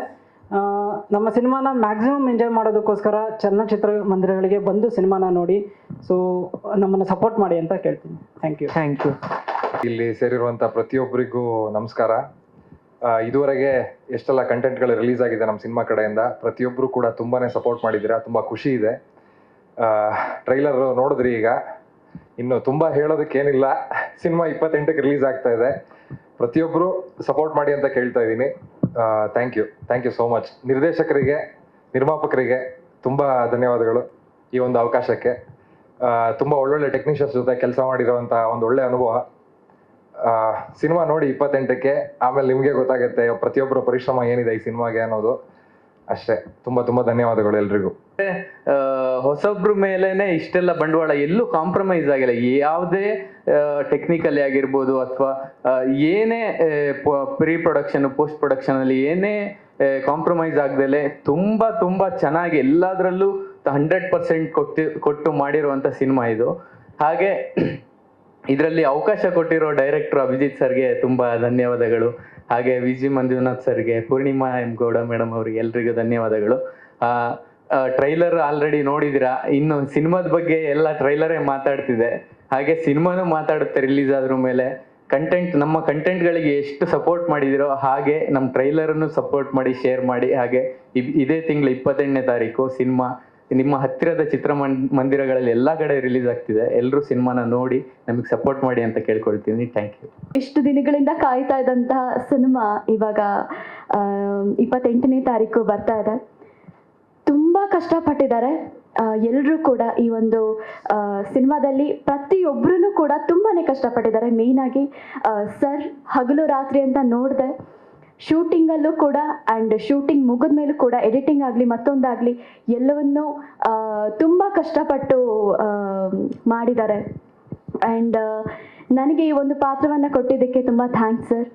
ನಮ್ಮ ಸಿನಿಮಾನ ಮ್ಯಾಕ್ಸಿಮಮ್ ಎಂಜಾಯ್ ಮಾಡೋದಕ್ಕೋಸ್ಕರ ಚಲನಚಿತ್ರ ಮಂದಿರಗಳಿಗೆ ಬಂದು ಸಿನಿಮಾನ ನೋಡಿ, ಸೊ ನಮ್ಮನ್ನು ಸಪೋರ್ಟ್ ಮಾಡಿ ಅಂತ ಕೇಳ್ತೀನಿ. Thank you. ಇಲ್ಲಿ ಸೇರಿರುವಂಥ ಪ್ರತಿಯೊಬ್ಬರಿಗೂ ನಮಸ್ಕಾರ. ಇದುವರೆಗೆ ಎಷ್ಟೆಲ್ಲ ಕಂಟೆಂಟ್ಗಳು ರಿಲೀಸ್ ಆಗಿದೆ ನಮ್ಮ ಸಿನಿಮಾ ಕಡೆಯಿಂದ, ಪ್ರತಿಯೊಬ್ಬರು ಕೂಡ ತುಂಬಾ ಸಪೋರ್ಟ್ ಮಾಡಿದ್ದೀರಾ, ತುಂಬ ಖುಷಿ ಇದೆ. ಟ್ರೈಲರ್ ನೋಡಿದ್ರಿ, ಈಗ ಇನ್ನು ತುಂಬ ಹೇಳೋದಕ್ಕೇನಿಲ್ಲ. ಸಿನಿಮಾ 28ಕ್ಕೆ ರಿಲೀಸ್ ಆಗ್ತಾ ಇದೆ. ಪ್ರತಿಯೊಬ್ಬರು ಸಪೋರ್ಟ್ ಮಾಡಿ ಅಂತ ಕೇಳ್ತಾ ಇದ್ದೀನಿ. Thank you so much. ನಿರ್ದೇಶಕರಿಗೆ, ನಿರ್ಮಾಪಕರಿಗೆ ತುಂಬ ಧನ್ಯವಾದಗಳು ಈ ಒಂದು ಅವಕಾಶಕ್ಕೆ. ತುಂಬ ಒಳ್ಳೊಳ್ಳೆ ಟೆಕ್ನಿಷಿಯನ್ಸ್ ಜೊತೆ ಕೆಲಸ ಮಾಡಿರೋವಂಥ ಒಂದು ಒಳ್ಳೆ ಅನುಭವ. ಸಿನಿಮಾ ನೋಡಿ 28ಕ್ಕೆ, ಆಮೇಲೆ ನಿಮಗೆ ಗೊತ್ತಾಗುತ್ತೆ ಪ್ರತಿಯೊಬ್ಬರ ಪರಿಶ್ರಮ ಏನಿದೆ ಈ ಸಿನಿಮಾಗೆ ಅನ್ನೋದು. ಅಷ್ಟೇ. ತುಂಬ ಧನ್ಯವಾದಗಳು ಎಲ್ರಿಗೂ. ಹೊಸೊಬ್ರ ಮೇಲೇನೆ ಇಷ್ಟೆಲ್ಲ ಬಂಡವಾಳ, ಎಲ್ಲೂ ಕಾಂಪ್ರಮೈಸ್ ಆಗಿಲ್ಲ. ಯಾವುದೇ ಟೆಕ್ನಿಕಲಿ ಆಗಿರ್ಬೋದು ಅಥವಾ ಏನೇ ಪ್ರೀ ಪ್ರೊಡಕ್ಷನ್ ಪೋಸ್ಟ್ ಪ್ರೊಡಕ್ಷನ್ ಅಲ್ಲಿ ಏನೇ ಕಾಂಪ್ರಮೈಸ್ ಆಗದಲೆ ತುಂಬ ಚೆನ್ನಾಗಿ ಎಲ್ಲದರಲ್ಲೂ 100% ಕೊಟ್ಟು ಮಾಡಿರುವಂಥ ಸಿನಿಮಾ ಇದು. ಹಾಗೆ ಇದರಲ್ಲಿ ಅವಕಾಶ ಕೊಟ್ಟಿರೋ ಡೈರೆಕ್ಟರ್ ಅಭಿಜಿತ್ ಸರ್ಗೆ ತುಂಬ ಧನ್ಯವಾದಗಳು. ಹಾಗೆ ವಿಜಿ ಮಂಜುನಾಥ್ ಸರ್ಗೆ, ಪೂರ್ಣಿಮಾ ಎಂ ಗೌಡ ಮೇಡಮ್ ಅವರಿಗೆ ಎಲ್ರಿಗೂ ಧನ್ಯವಾದಗಳು. ಟ್ರೈಲರ್ ಆಲ್ರೆಡಿ ನೋಡಿದಿರಾ, ಇನ್ನು ಸಿನಿಮಾದ ಬಗ್ಗೆ ಎಲ್ಲ ಟ್ರೈಲರೇ ಮಾತಾಡ್ತಿದೆ. ಹಾಗೆ ಸಿನಿಮಾನು ಮಾತಾಡುತ್ತೆ ರಿಲೀಸ್ ಆದ್ರ ಮೇಲೆ. ನಮ್ಮ ಕಂಟೆಂಟ್ಗಳಿಗೆ ಎಷ್ಟು ಸಪೋರ್ಟ್ ಮಾಡಿದಿರೋ ಹಾಗೆ ನಮ್ಮ ಟ್ರೈಲರನ್ನು ಸಪೋರ್ಟ್ ಮಾಡಿ, ಶೇರ್ ಮಾಡಿ. ಹಾಗೆ ಇದೇ ತಿಂಗಳು 28ನೇ ತಾರೀಕು ಸಿನಿಮಾ ನಿಮ್ಮ ಹತ್ತಿರದ ಚಿತ್ರಮಂದಿರಗಳಲ್ಲಿ ಎಲ್ಲ ಕಡೆ ರಿಲೀಸ್ ಆಗ್ತಿದೆ. ಎಲ್ಲರೂ ಸಿನಿಮಾನ ನೋಡಿ ನಮಗೆ ಸಪೋರ್ಟ್ ಮಾಡಿ ಅಂತ ಕೇಳ್ಕೊಳ್ತೀನಿ. Thank you. ಇಷ್ಟು ದಿನಗಳಿಂದ ಕಾಯ್ತಾ ಇದ್ದಂತಹ ಸಿನಿಮಾ ಇವಾಗ 28ನೇ ತಾರೀಕು ಬರ್ತಾ ಇದೆ. ತುಂಬ ಕಷ್ಟಪಟ್ಟಿದ್ದಾರೆ ಎಲ್ಲರೂ ಕೂಡ. ಈ ಒಂದು ಸಿನಿಮಾದಲ್ಲಿ ಪ್ರತಿಯೊಬ್ಬರೂ ಕೂಡ ತುಂಬಾ ಕಷ್ಟಪಟ್ಟಿದ್ದಾರೆ. ಮೇಯ್ನಾಗಿ ಸರ್ ಹಗಲು ರಾತ್ರಿ ಅಂತ ನೋಡಿದೆ, ಶೂಟಿಂಗಲ್ಲೂ ಕೂಡ ಆ್ಯಂಡ್ ಶೂಟಿಂಗ್ ಮುಗಿದ ಮೇಲೂ ಕೂಡ ಎಡಿಟಿಂಗ್ ಆಗಲಿ ಮತ್ತೊಂದಾಗಲಿ ಎಲ್ಲವನ್ನೂ ತುಂಬ ಕಷ್ಟಪಟ್ಟು ಮಾಡಿದ್ದಾರೆ. ಆ್ಯಂಡ್ ನನಗೆ ಈ ಒಂದು ಪಾತ್ರವನ್ನು ಕೊಟ್ಟಿದ್ದಕ್ಕೆ ತುಂಬ ಥ್ಯಾಂಕ್ಸ್ ಸರ್.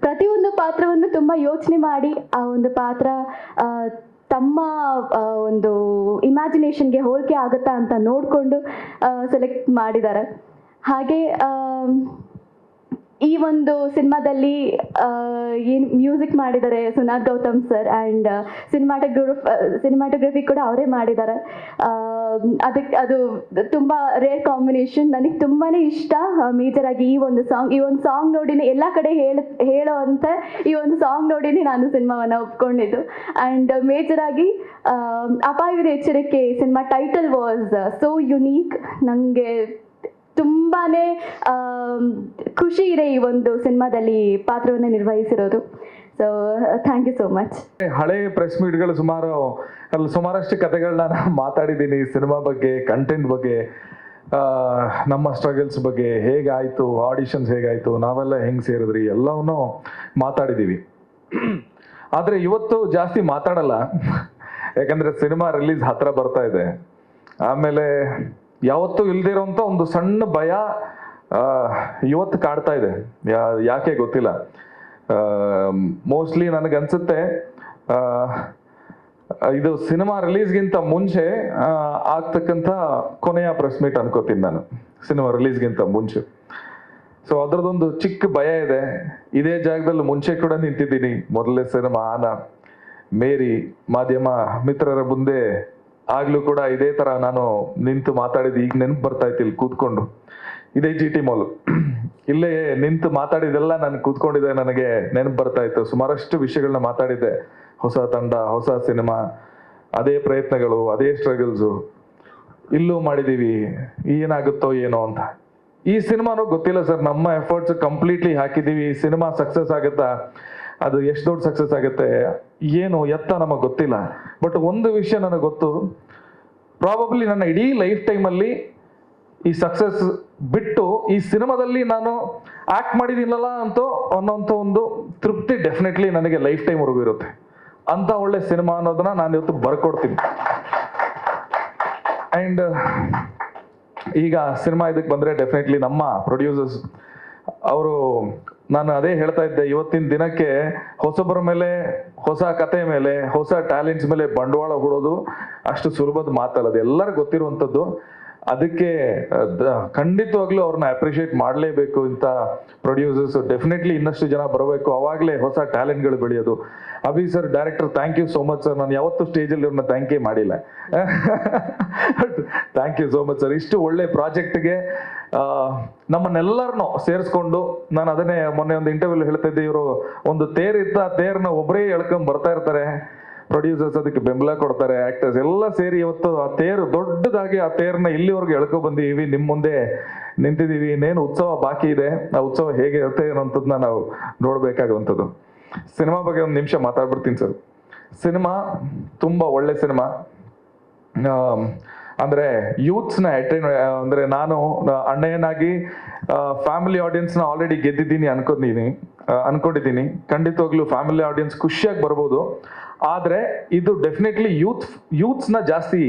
ಪ್ರತಿಯೊಂದು ಪಾತ್ರವನ್ನು ತುಂಬ ಯೋಚನೆ ಮಾಡಿ ಆ ಒಂದು ಪಾತ್ರ ತಮ್ಮ ಒಂದು ಇಮ್ಯಾಜಿನೇಷನ್ಗೆ ಹೋಲಿಕೆ ಆಗುತ್ತಾ ಅಂತ ನೋಡಿಕೊಂಡು ಸೆಲೆಕ್ಟ್ ಮಾಡಿದ್ದಾರೆ. ಹಾಗೆ ಈ ಒಂದು ಸಿನಿಮಾದಲ್ಲಿ ಏನು ಮ್ಯೂಸಿಕ್ ಮಾಡಿದ್ದಾರೆ Sunath Gautam sir, and cinematography ಕೂಡ ಅವರೇ ಮಾಡಿದ್ದಾರೆ. ಅದು ತುಂಬ ರೇರ್ ಕಾಂಬಿನೇಷನ್. ನನಗೆ ತುಂಬಾ ಇಷ್ಟ. ಮೇಜರಾಗಿ ಈ ಒಂದು ಸಾಂಗ್ ನೋಡಿನೇ ಎಲ್ಲ ಕಡೆ ಹೇಳೋವಂತೆ ಈ ಒಂದು ಸಾಂಗ್ ನೋಡಿನೇ ನಾನು ಸಿನಿಮಾವನ್ನು ಒಪ್ಕೊಂಡಿದ್ದು. ಆ್ಯಂಡ್ ಮೇಜರಾಗಿ Apayavida Echcharike cinema title was so unique. ನನಗೆ ತುಂಬಾ ಖುಷಿ ಇದೆ ಈ ಒಂದು ಸಿನಿಮಾದಲ್ಲಿ ಪಾತ್ರವನ್ನು ನಿರ್ವಹಿಸಿರೋದು. So thank you so much. ಹಳೆ ಪ್ರೆಸ್ ಮೀಟ್ಗಳು ಸುಮಾರಷ್ಟು ಕಥೆಗಳನ್ನ ನಾನು ಮಾತಾಡಿದ್ದೀನಿ ಸಿನಿಮಾ ಬಗ್ಗೆ, ಕಂಟೆಂಟ್ ಬಗ್ಗೆ, ನಮ್ಮ ಸ್ಟ್ರಗಲ್ಸ್ ಬಗ್ಗೆ, ಹೇಗಾಯಿತು ಆಡಿಷನ್ಸ್, ಹೇಗಾಯಿತು ನಾವೆಲ್ಲ ಹೆಂಗೆ ಸೇರಿದ್ರಿ ಎಲ್ಲವನ್ನೂ ಮಾತಾಡಿದ್ದೀವಿ. ಆದರೆ ಇವತ್ತು ಜಾಸ್ತಿ ಮಾತಾಡಲ್ಲ, ಯಾಕಂದರೆ ಸಿನಿಮಾ ರಿಲೀಸ್ ಹತ್ರ ಬರ್ತಾ ಇದೆ. ಆಮೇಲೆ ಯಾವತ್ತೂ ಇಲ್ದಿರೋಂಥ ಒಂದು ಸಣ್ಣ ಭಯ ಇವತ್ತು ಕಾಡ್ತಾ ಇದೆ, ಯಾಕೆ ಗೊತ್ತಿಲ್ಲ. ಮೋಸ್ಟ್ಲಿ ನನಗನ್ಸುತ್ತೆ ಇದು ಸಿನಿಮಾ ರಿಲೀಸ್ಗಿಂತ ಮುಂಚೆ ಆಗ್ತಕ್ಕಂಥ ಕೊನೆಯ ಪ್ರೆಸ್ ಮೀಟ್ ಅನ್ಕೋತೀನಿ ನಾನು, ಸಿನಿಮಾ ರಿಲೀಸ್ಗಿಂತ ಮುಂಚೆ. ಸೊ ಅದರದೊಂದು ಚಿಕ್ಕ ಭಯ ಇದೆ. ಇದೇ ಜಾಗದಲ್ಲಿ ಮುಂಚೆ ಕೂಡ ನಿಂತಿದ್ದೀನಿ, ಮೊದಲನೇ ಸಿನಿಮಾ ಆನ, ಮೇರಿ, ಮಾಧ್ಯಮ ಮಿತ್ರರ ಮುಂದೆ ಆಗ್ಲೂ ಕೂಡ ಇದೇ ತರ ನಾನು ನಿಂತು ಮಾತಾಡಿದ್ದು ಈಗ ನೆನಪು ಬರ್ತಾ ಇತ್ತು. ಇಲ್ಲಿ ಕೂತ್ಕೊಂಡು ಇದೇ GT ಮಾಲ್ ಇಲ್ಲೇ ನಿಂತು ಮಾತಾಡಿದೆಲ್ಲ ನಾನು ಕೂತ್ಕೊಂಡಿದ್ದೆ, ನನಗೆ ನೆನಪು ಬರ್ತಾ ಇತ್ತು. ಸುಮಾರಷ್ಟು ವಿಷಯಗಳನ್ನ ಮಾತಾಡಿದ್ದೆ, ಹೊಸ ತಂಡ, ಹೊಸ ಸಿನಿಮಾ, ಅದೇ ಪ್ರಯತ್ನಗಳು, ಅದೇ ಸ್ಟ್ರಗಲ್ಸು, ಇಲ್ಲೂ ಮಾಡಿದೀವಿ, ಏನಾಗುತ್ತೋ ಏನೋ ಅಂತ. ಈ ಸಿನಿಮಾನೂ ಗೊತ್ತಿಲ್ಲ ಸರ್, ನಮ್ಮ ಎಫರ್ಟ್ಸ್ ಕಂಪ್ಲೀಟ್ಲಿ ಹಾಕಿದೀವಿ. ಈ ಸಿನಿಮಾ ಸಕ್ಸಸ್ ಆಗುತ್ತಾ, ಅದು ಎಷ್ಟು ದೊಡ್ಡ ಸಕ್ಸಸ್ ಆಗುತ್ತೆ, ಏನು ಎತ್ತ ನಮಗೆ ಗೊತ್ತಿಲ್ಲ. ಬಟ್ ಒಂದು ವಿಷಯ ನನಗೆ ಗೊತ್ತು, ಪ್ರಾಬಬ್ಲಿ ನನ್ನ ಇಡೀ ಲೈಫ್ ಟೈಮಲ್ಲಿ ಈ ಸಕ್ಸಸ್ ಬಿಟ್ಟು ಈ ಸಿನಿಮಾದಲ್ಲಿ ನಾನು ಆಕ್ಟ್ ಮಾಡಿದ್ದೀನಲ್ಲ ಅನ್ನೋಂಥ ಒಂದು ತೃಪ್ತಿ ಡೆಫಿನೆಟ್ಲಿ ನನಗೆ ಲೈಫ್ ಟೈಮ್ವರೆಗೂ ಇರುತ್ತೆ. ಅಂತ ಒಳ್ಳೆ ಸಿನಿಮಾ ಅನ್ನೋದನ್ನ ನಾನು ಇವತ್ತು ಬರ್ಕೊಡ್ತೀನಿ. ಆ್ಯಂಡ್ ಈಗ ಸಿನಿಮಾ ಇದಕ್ಕೆ ಬಂದರೆ ಡೆಫಿನೆಟ್ಲಿ ನಮ್ಮ ಪ್ರೊಡ್ಯೂಸರ್ಸ್ ಅವರು, ನಾನು ಅದೇ ಹೇಳ್ತಾ ಇದ್ದೆ, ಇವತ್ತಿನ ದಿನಕ್ಕೆ ಹೊಸಬರ ಮೇಲೆ, ಹೊಸ ಕತೆ ಮೇಲೆ, ಹೊಸ ಟ್ಯಾಲೆಂಟ್ಸ್ ಮೇಲೆ ಬಂಡವಾಳ ಹೂಡೋದು ಅಷ್ಟು ಸುಲಭದ ಮಾತಲ್ಲ, ಅದು ಎಲ್ಲರಿಗೂ ಗೊತ್ತಿರುವಂಥದ್ದು. ಅದಕ್ಕೆ ಖಂಡಿತವಾಗ್ಲೂ ಅವ್ರನ್ನ ಅಪ್ರಿಷಿಯೇಟ್ ಮಾಡಲೇಬೇಕು. ಇಂಥ ಪ್ರೊಡ್ಯೂಸರ್ಸ್ ಡೆಫಿನೆಟ್ಲಿ ಇನ್ನಷ್ಟು ಜನ ಬರಬೇಕು, ಅವಾಗಲೇ ಹೊಸ ಟ್ಯಾಲೆಂಟ್ಗಳು ಬೆಳೆಯೋದು. Abhi sir, director, thank you so much sir. ನಾನು ಯಾವತ್ತೂ ಸ್ಟೇಜಲ್ಲಿ ಇವ್ರನ್ನ ಥ್ಯಾಂಕ್ ಯು ಮಾಡಿಲ್ಲ. Thank you so much sir. ಇಷ್ಟು ಒಳ್ಳೆ ಪ್ರಾಜೆಕ್ಟ್ಗೆ ನಮ್ಮನ್ನೆಲ್ಲರನ್ನೂ ಸೇರಿಸ್ಕೊಂಡು, ನಾನು ಅದನ್ನೇ ಮೊನ್ನೆ ಒಂದು ಇಂಟರ್ವ್ಯೂಲ್ ಹೇಳ್ತಾ ಇದ್ದೆ, ಇವರು ಒಂದು ತೇರಿತ್ತ, ಆ ತೇರನ್ನ ಒಬ್ಬರೇ ಎಳ್ಕೊಂಡ್ ಬರ್ತಾ ಇರ್ತಾರೆ, ಪ್ರೊಡ್ಯೂಸರ್ಸ್ ಅದಕ್ಕೆ ಬೆಂಬಲ ಕೊಡ್ತಾರೆ, ಆಕ್ಟರ್ಸ್ ಎಲ್ಲ ಸೇರಿ ಇವತ್ತು ಆ ತೇರು ದೊಡ್ಡದಾಗಿ, ಆ ತೇರನ್ನ ಇಲ್ಲಿವರೆಗೂ ಎಳ್ಕೊ ಬಂದಿದ್ದೀವಿ, ನಿಮ್ಮ ಮುಂದೆ ನಿಂತಿದ್ದೀವಿ. ಇನ್ನೇನು ಉತ್ಸವ ಬಾಕಿ ಇದೆ, ಆ ಉತ್ಸವ ಹೇಗೆ ಇರುತ್ತೆ ಅನ್ನೋಂಥದ್ದನ್ನ ನಾವು ನೋಡ್ಬೇಕಾಗುವಂಥದ್ದು. ಸಿನಿಮಾ ಬಗ್ಗೆ ಒಂದು ನಿಮಿಷ ಮಾತಾಡ್ಬಿಡ್ತೀನಿ ಸರ್. ಸಿನಿಮಾ ತುಂಬಾ ಒಳ್ಳೆ ಸಿನಿಮಾ. ಅಂದ್ರೆ ಯೂತ್ಸ್ನ ಅಂದ್ರೆ ನಾನು ಅಣ್ಣಯ್ಯನಾಗಿ ಫ್ಯಾಮಿಲಿ ಆಡಿಯನ್ಸ್ನ ಆಲ್ರೆಡಿ ಗೆದ್ದಿದ್ದೀನಿ ಅನ್ಕೊಂಡಿದ್ದೀನಿ. ಖಂಡಿತವಾಗ್ಲೂ ಫ್ಯಾಮಿಲಿ ಆಡಿಯನ್ಸ್ ಖುಷಿಯಾಗಿ ಬರ್ಬೋದು. ಆದ್ರೆ ಇದು ಡೆಫಿನೆಟ್ಲಿ ಯೂತ್ಸ್ನ ಜಾಸ್ತಿ